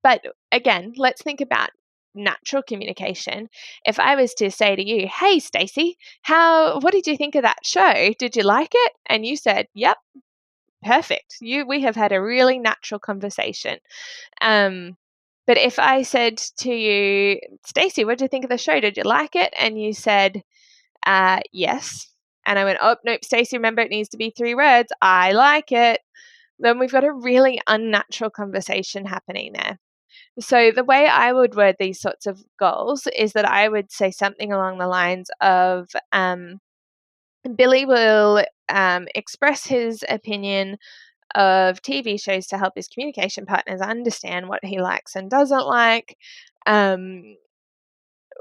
Speaker 3: But again, let's think about natural communication. If I was to say to you, hey, Stacey, what did you think of that show? Did you like it? And you said, yep, perfect. We have had a really natural conversation. But if I said to you, Stacey, what did you think of the show? Did you like it? And you said, yes. And I went, oh, nope, Stacey, remember it needs to be 3 words. I like it. Then we've got a really unnatural conversation happening there. So the way I would word these sorts of goals is that I would say something along the lines of, Billy will express his opinion of TV shows to help his communication partners understand what he likes and doesn't like,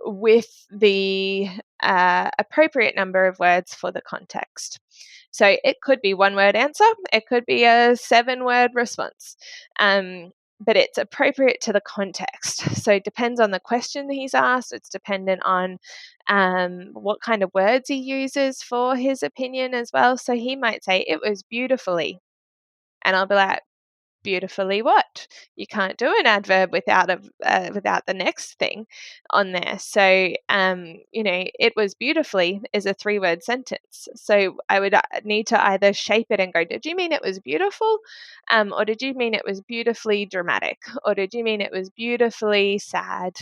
Speaker 3: with the appropriate number of words for the context. So it could be 1-word answer, it could be a 7-word response, but it's appropriate to the context. So it depends on the question he's asked, it's dependent on what kind of words he uses for his opinion as well. So he might say, "It was beautifully," and I'll be like, "Beautifully what?" You can't do an adverb without the next thing on there. So, "It was beautifully" is a 3-word sentence. So I would need to either shape it and go, "Did you mean it was beautiful? Or did you mean it was beautifully dramatic? Or did you mean it was beautifully sad?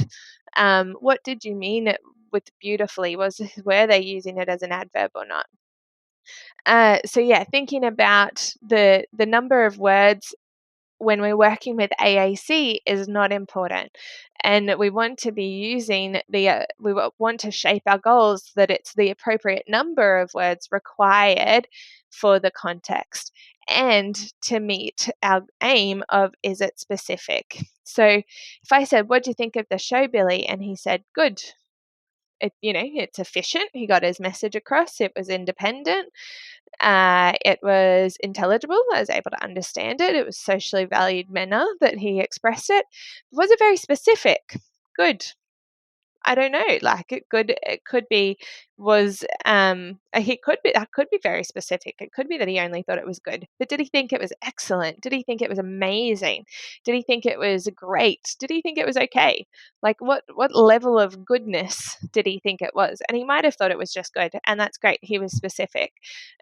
Speaker 3: What did you mean with beautifully? Were they using it as an adverb or not?" So yeah, thinking about the number of words when we're working with AAC is not important. And we want to be using we want to shape our goals that it's the appropriate number of words required for the context and to meet our aim of, is it specific? So if I said, "What do you think of the show, Billy?" and he said, "Good," it's efficient. He got his message across. It was independent. It was intelligible. I was able to understand it. It was socially valued manner that he expressed it. Was it very specific? Good. I don't know. Like it could be that could be very specific. It could be that he only thought it was good. But did he think it was excellent? Did he think it was amazing? Did he think it was great? Did he think it was okay? Like what level of goodness did he think it was? And he might have thought it was just good, and that's great. He was specific.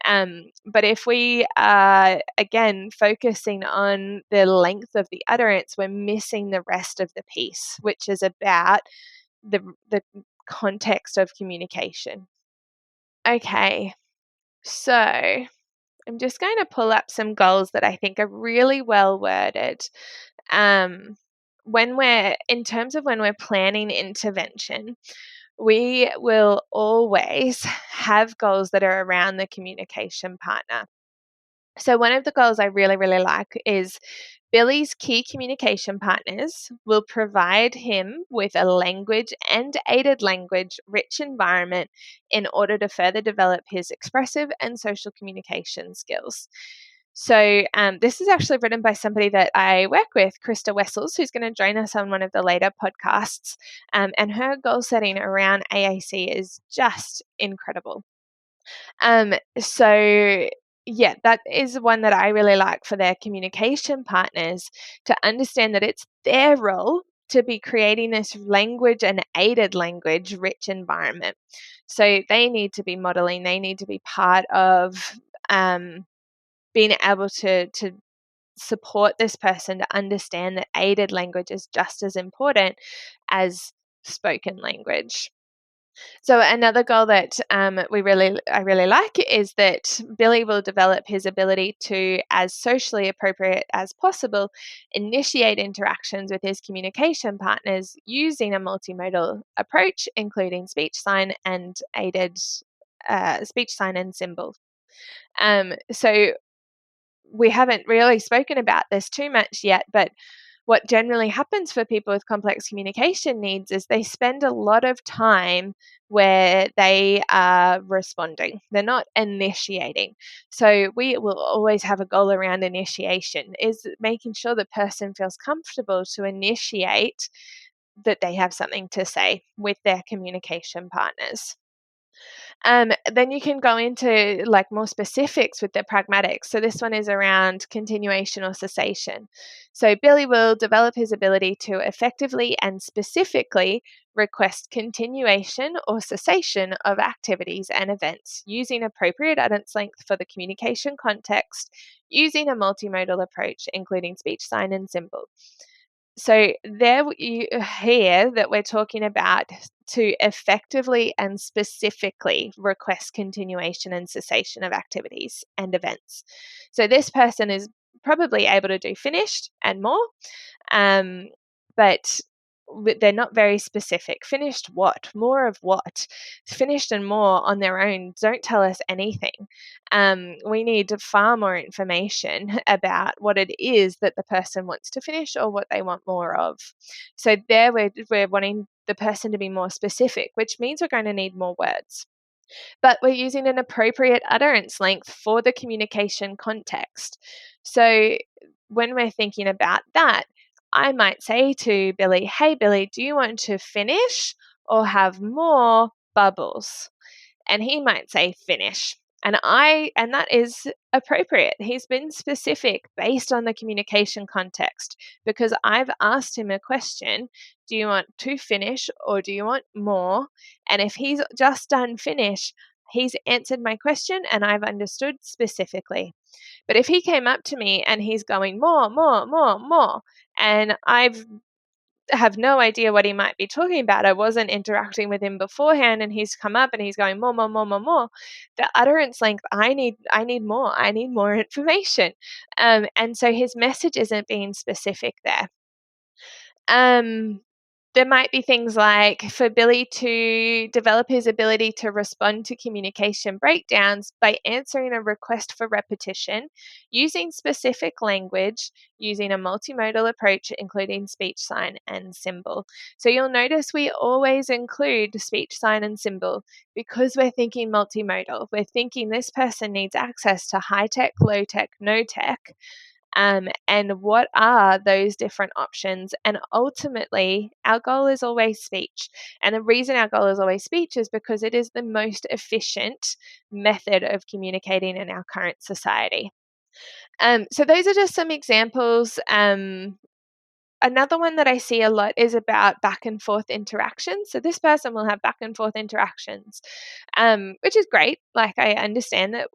Speaker 3: But if we are again focusing on the length of the utterance, we're missing the rest of the piece, which is about the context of communication. Okay, so I'm just going to pull up some goals that I think are really well worded. When we're planning intervention, we will always have goals that are around the communication partner. So one of the goals I really, really like is Billy's key communication partners will provide him with a language and aided language rich environment in order to further develop his expressive and social communication skills. So this is actually written by somebody that I work with, Krista Wessels, who's going to join us on one of the later podcasts. And her goal setting around AAC is just incredible. So yeah, that is one that I really like for their communication partners to understand that it's their role to be creating this language and aided language rich environment. So they need to be modeling, they need to be part of being able to support this person to understand that aided language is just as important as spoken language. So another goal that I really like is that Billy will develop his ability to, as socially appropriate as possible, initiate interactions with his communication partners using a multimodal approach, including speech sign and aided speech sign and symbol. So we haven't really spoken about this too much yet, but what generally happens for people with complex communication needs is they spend a lot of time where they are responding. They're not initiating. So we will always have a goal around initiation, is making sure the person feels comfortable to initiate that they have something to say with their communication partners. Then you can go into like more specifics with the pragmatics. So this one is around continuation or cessation. So Billy will develop his ability to effectively and specifically request continuation or cessation of activities and events using appropriate utterance length for the communication context, using a multimodal approach, including speech, sign, and symbol. So there you hear that we're talking about to effectively and specifically request continuation and cessation of activities and events. So this person is probably able to do finished and more, but they're not very specific. Finished what? More of what? Finished and more on their own don't tell us anything. We need far more information about what it is that the person wants to finish or what they want more of. So there we're wanting the person to be more specific, which means we're going to need more words. But we're using an appropriate utterance length for the communication context. So when we're thinking about that, I might say to Billy, hey, Billy, do you want to finish or have more bubbles? And he might say finish. And that is appropriate. He's been specific based on the communication context because I've asked him a question. Do you want to finish or do you want more? And if he's just done finish, he's answered my question and I've understood specifically. But if he came up to me and he's going more, and I have no idea what he might be talking about. I wasn't interacting with him beforehand and he's come up and he's going more. The utterance length, I need more. I need more information. And so his message isn't being specific there. There might be things like for Billy to develop his ability to respond to communication breakdowns by answering a request for repetition, using specific language, using a multimodal approach, including speech, sign, and symbol. So you'll notice we always include speech, sign, and symbol because we're thinking multimodal. We're thinking this person needs access to high tech, low tech, no tech. And what are those different options? And ultimately, our goal is always speech. And the reason our goal is always speech is because it is the most efficient method of communicating in our current society. So those are just some examples. Another one that I see a lot is about back and forth interactions. So this person will have back and forth interactions, which is great. Like I understand that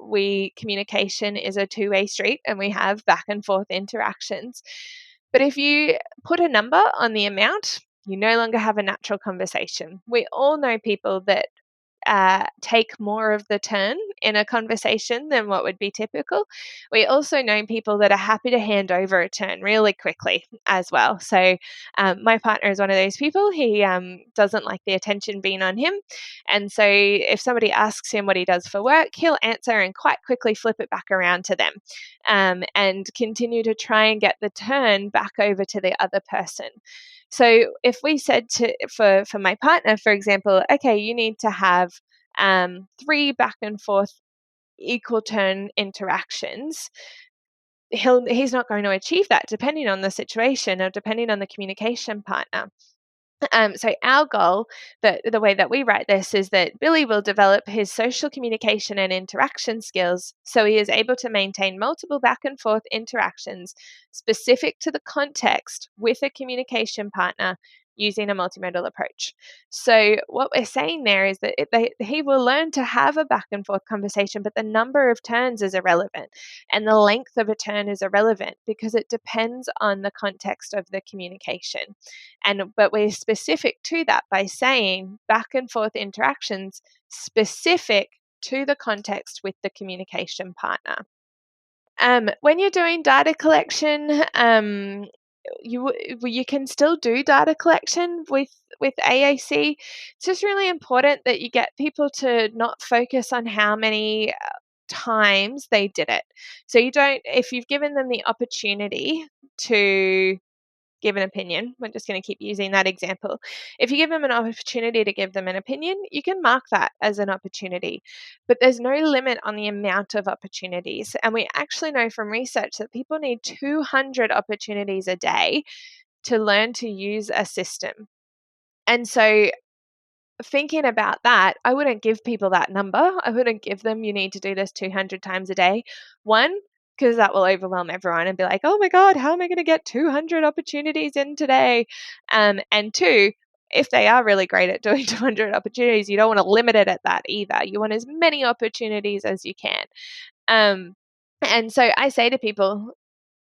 Speaker 3: communication is a two-way street and we have back and forth interactions. But if you put a number on the amount, you no longer have a natural conversation. We all know people that take more of the turn in a conversation than what would be typical. We also know people that are happy to hand over a turn really quickly as well. So my partner is one of those people. He doesn't like the attention being on him. And so if somebody asks him what he does for work, he'll answer and quite quickly flip it back around to them and continue to try and get the turn back over to the other person. So if we said for my partner, for example, okay, you need to have 3 back and forth equal turn interactions, he's not going to achieve that depending on the situation or depending on the communication partner. So our goal, the way that we write this, is that Billy will develop his social communication and interaction skills so he is able to maintain multiple back and forth interactions specific to the context with a communication partner using a multimodal approach. So what we're saying there is that he will learn to have a back and forth conversation, but the number of turns is irrelevant and the length of a turn is irrelevant because it depends on the context of the communication. But we're specific to that by saying back and forth interactions specific to the context with the communication partner. When you're doing data collection, you can still do data collection with AAC. It's just really important that you get people to not focus on how many times they did it. So if you've given them the opportunity to give an opinion, we're just going to keep using that example. If you give them an opportunity to give them an opinion, you can mark that as an opportunity. But there's no limit on the amount of opportunities. And we actually know from research that people need 200 opportunities a day to learn to use a system. And so thinking about that, I wouldn't give people that number. I wouldn't give them, you need to do this 200 times a day. One, because that will overwhelm everyone and be like, oh my God, how am I going to get 200 opportunities in today? And two, if they are really great at doing 200 opportunities, you don't want to limit it at that either. You want as many opportunities as you can. And so I say to people,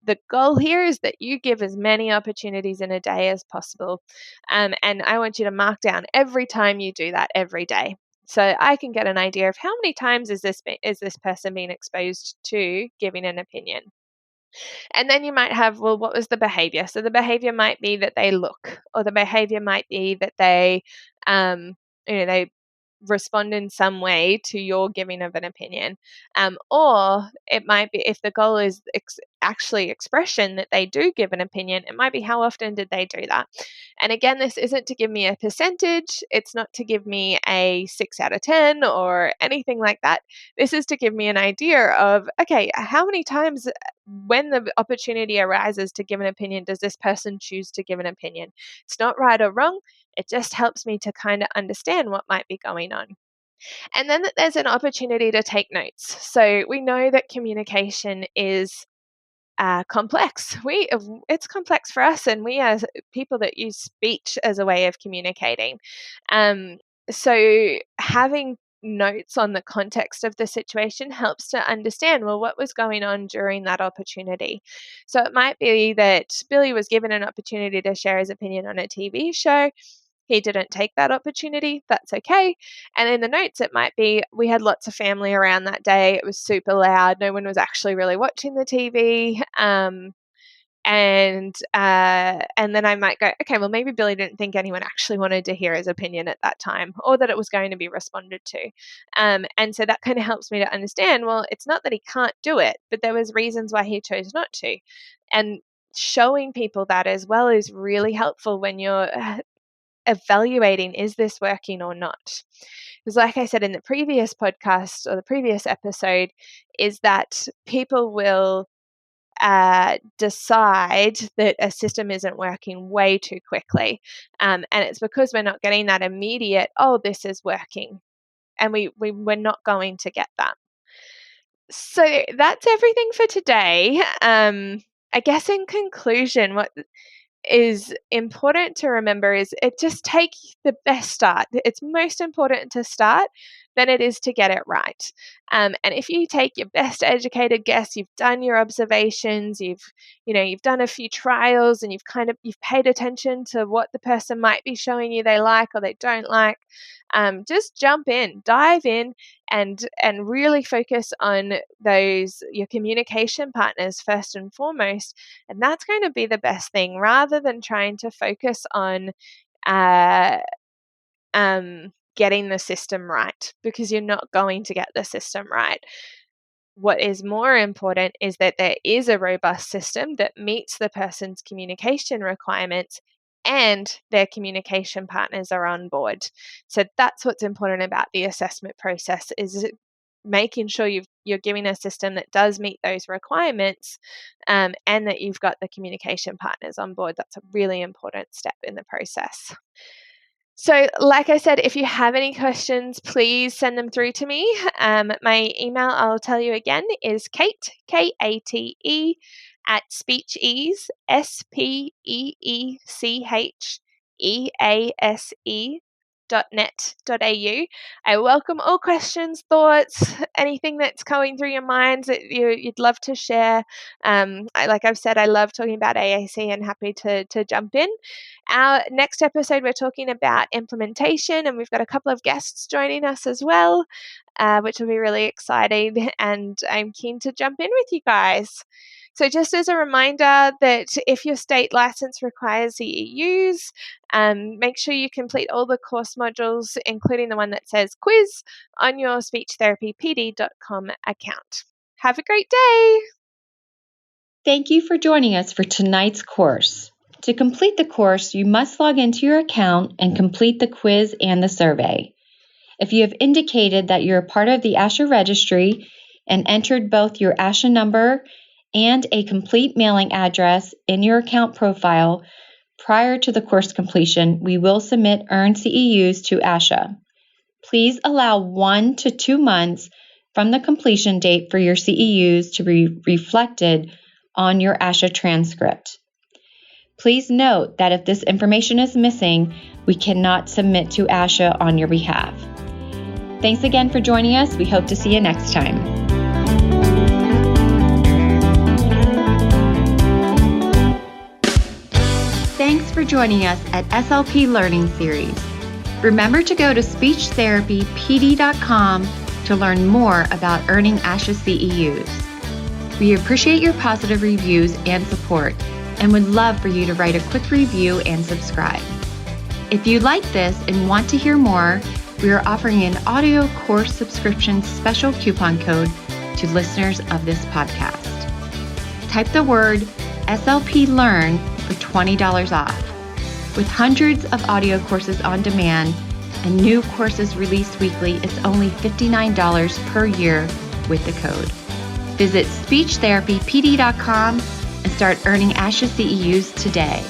Speaker 3: the goal here is that you give as many opportunities in a day as possible. And I want you to mark down every time you do that every day. So I can get an idea of how many times is this person being exposed to giving an opinion. And then you might have, well, what was the behavior? So the behavior might be that they look, or the behavior might be that they, they respond in some way to your giving of an opinion. Or it might be, if the goal is actually expression, that they do give an opinion, it might be how often did they do that. And again, this isn't to give me a percentage. It's not to give me a 6 out of 10 or anything like that. This is to give me an idea of, okay, how many times when the opportunity arises to give an opinion, does this person choose to give an opinion? It's not right or wrong. It just helps me to kind of understand what might be going on. And then that there's an opportunity to take notes. So we know that communication is complex. It's complex for us, and we are people that use speech as a way of communicating. So having notes on the context of the situation helps to understand, well, what was going on during that opportunity. So it might be that Billy was given an opportunity to share his opinion on a TV show. He didn't take that opportunity. That's okay. And in the notes, it might be, we had lots of family around that day. It was super loud. No one was actually really watching the TV. And then I might go, okay, well, maybe Billy didn't think anyone actually wanted to hear his opinion at that time, or that it was going to be responded to. And so that kind of helps me to understand, well, it's not that he can't do it, but there was reasons why he chose not to. And showing people that as well is really helpful when you're evaluating, is this working or not? Because like I said in the previous podcast or the previous episode, is that people will decide that a system isn't working way too quickly. And it's because we're not getting that immediate, oh, this is working. And we're not going to get that. So that's everything for today. I guess in conclusion, what is important to remember is it just take the best start. It's most important to start than it is to get it right. And if you take your best educated guess, you've done your observations, you've done a few trials, and you've paid attention to what the person might be showing you they like or they don't like. Just jump in, dive in, and really focus on your communication partners first and foremost. And that's going to be the best thing, rather than trying to focus on getting the system right, because you're not going to get the system right. What is more important is that there is a robust system that meets the person's communication requirements and their communication partners are on board. So that's what's important about the assessment process, is making sure you're giving a system that does meet those requirements, and that you've got the communication partners on board. That's a really important step in the process. So like I said, if you have any questions, please send them through to me. My email, I'll tell you again, is Kate, Kate, at SpeechEase, SpeechEase.net.au. I welcome all questions, thoughts, anything that's going through your minds that you'd love to share. Like I've said, I love talking about AAC and happy to jump in. Our next episode, we're talking about implementation, and we've got a couple of guests joining us as well, which will be really exciting, and I'm keen to jump in with you guys. So just as a reminder that if your state license requires CEUs, make sure you complete all the course modules, including the one that says quiz, on your speechtherapypd.com account. Have a great day.
Speaker 2: Thank you for joining us for tonight's course. To complete the course, you must log into your account and complete the quiz and the survey. If you have indicated that you're a part of the ASHA registry and entered both your ASHA number and a complete mailing address in your account profile prior to the course completion, we will submit earned CEUs to ASHA. Please allow 1 to 2 months from the completion date for your CEUs to be reflected on your ASHA transcript. Please note that if this information is missing, we cannot submit to ASHA on your behalf. Thanks again for joining us. We hope to see you next time. Thanks for joining us at SLP Learning Series. Remember to go to speechtherapypd.com to learn more about earning ASHA CEUs. We appreciate your positive reviews and support and would love for you to write a quick review and subscribe. If you like this and want to hear more, we are offering an audio course subscription special coupon code to listeners of this podcast. Type the word SLP Learn for $20 off. With hundreds of audio courses on demand and new courses released weekly, it's only $59 per year with the code. Visit speechtherapypd.com and start earning ASHA CEUs today.